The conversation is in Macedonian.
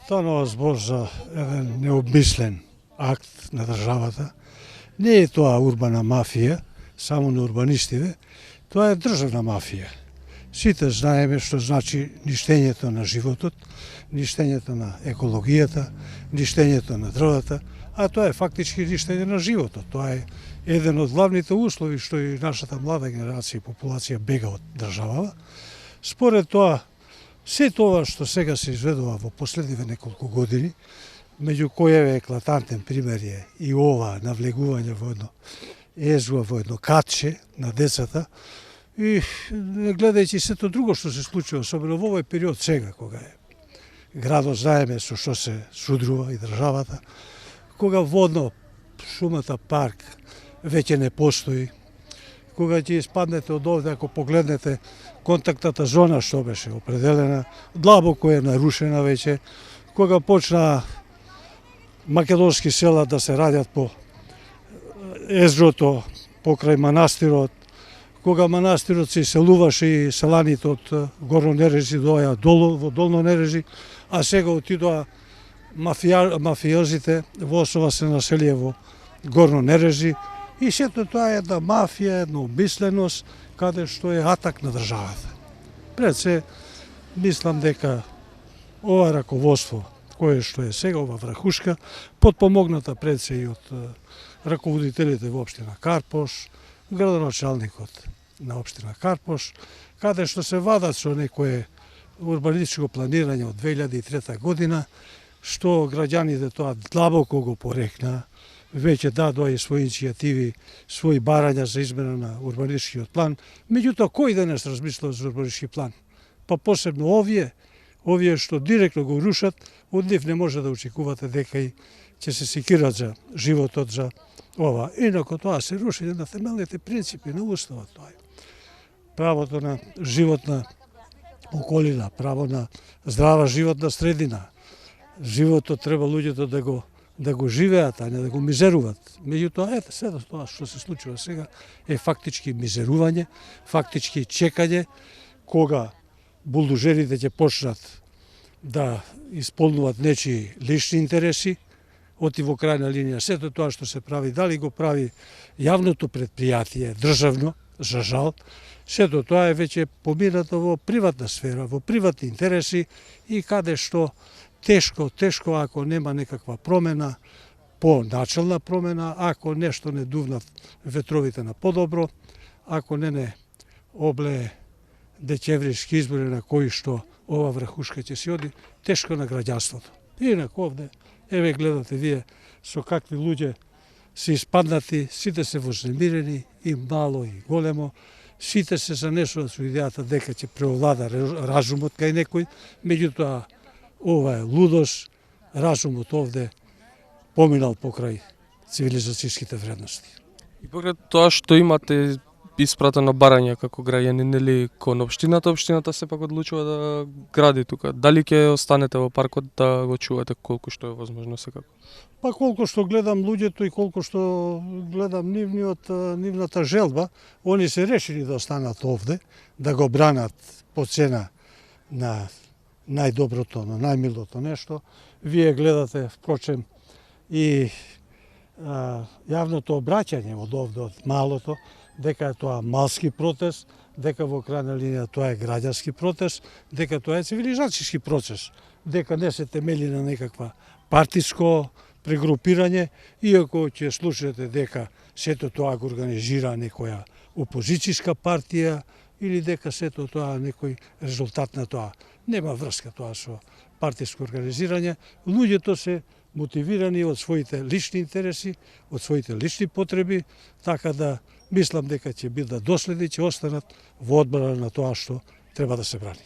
Станува збор за еден необмислен акт на државата. Не е тоа урбана мафија, само на урбанистиве, тоа е државна мафија. Сите знаеме што значи ништењето на животот, ништењето на екологијата, ништењето на дрвата, а тоа е фактички ништење на животот. Тоа е еден од главните услови што и нашата млада генерација и популација бега од државава. Според тоа, се тоа што сега се изведува во последниве неколку години, меѓу кои е еклатантен пример е и ова навлегување во едно езуа, во едно катче на децата, и гледајќи сето друго што се случува, особено во овој период сега, кога е градот знаеме со што се судрува и државата, кога водно шумата парк веќе не постои, кога ќе испаднете од овде, ако погледнете контактната зона што беше определена, длабоко е нарушена веќе, кога почна македонски села да се раѓат по езрото, покрај манастирот, кога манастирот се иселуваше и селаните од Горно Нережи доаја долу во Долно Нережи, а сега отидоа мафиозите во основа се населија во Горно Нережи, и сето тоа е една мафија, една обмисленост, каде што е атак на државата. Пред се, мислам дека ова раководство, кое што е сега, ова врхушка, подпомогната пред се и од раководителите во општина Карпош, градоначалникот на општина Карпош, каде што се вадат со некое урбанистичко планирање од 2003 година, што граѓаните тоа длабоко го порекнаа, веќе дадоа и своји иницијативи, своји барања за измена на урбанистичкиот план. Меѓутоа, кој денес размислува за урбанистички план? Па посебно овие што директно го рушат, од нив не може да очекувате дека и ќе се секират за животот, за ова. Инако тоа се руши на темелните принципи на уставот. Тоа е правото на животна околина, право на здрава животна средина. Животот треба луѓето да го живеат, а не да го мизеруват. Меѓутоа, ете, сето тоа што се случува сега е фактички мизерување, фактички чекање, кога булдожерите ќе почнат да исполнуваат нечии лични интереси, оти во крајна линија сето тоа што се прави, дали го прави јавното предпријатие, државно, за жал, сето тоа е веќе поминато во приватна сфера, во приватни интереси, и каде што тешко ако нема некаква промена, поначална промена, ако нешто не дувнат ветровите на подобро, ако не облее декемвриски избори на кои што ова врхушка ќе се оди, тешко на граѓанството. Инаку овде, еве гледате вие со какви луѓе се испаднати, сите се вознемирени, и мало и големо, сите се занесуваат со идејата дека ќе преовлада разумот кај некој, меѓутоа ова е лудост, разумот овде поминал покрај цивилизацијските вредности. И покрај тоа што имате испратено барање како граѓани, нели, кон општината сепак одлучува да гради тука. Дали ќе останете во паркот да го чувате колку што е возможно секако? Па колку што гледам луѓето и колку што гледам нивната желба, они се решени да останат овде, да го бранат по цена на најдоброто, на најмилото нешто. Вие гледате, впрочем, и јавното обраќање од овде, од малото, дека е тоа малски протест, дека во крајна линија тоа е граѓански протест, дека тоа е цивилизацијски процес, дека не се темели на некаква партиско прегрупирање, иако ќе слушате дека сето тоа го организира некоја опозицијска партија, или дека сето тоа некој резултат на тоа. Нема врска тоа со партиско организирање. Луѓето се мотивирани од своите лични интереси, од своите лични потреби, така да мислам дека ќе бидат доследни, ќе останат во одбрана на тоа што треба да се брани.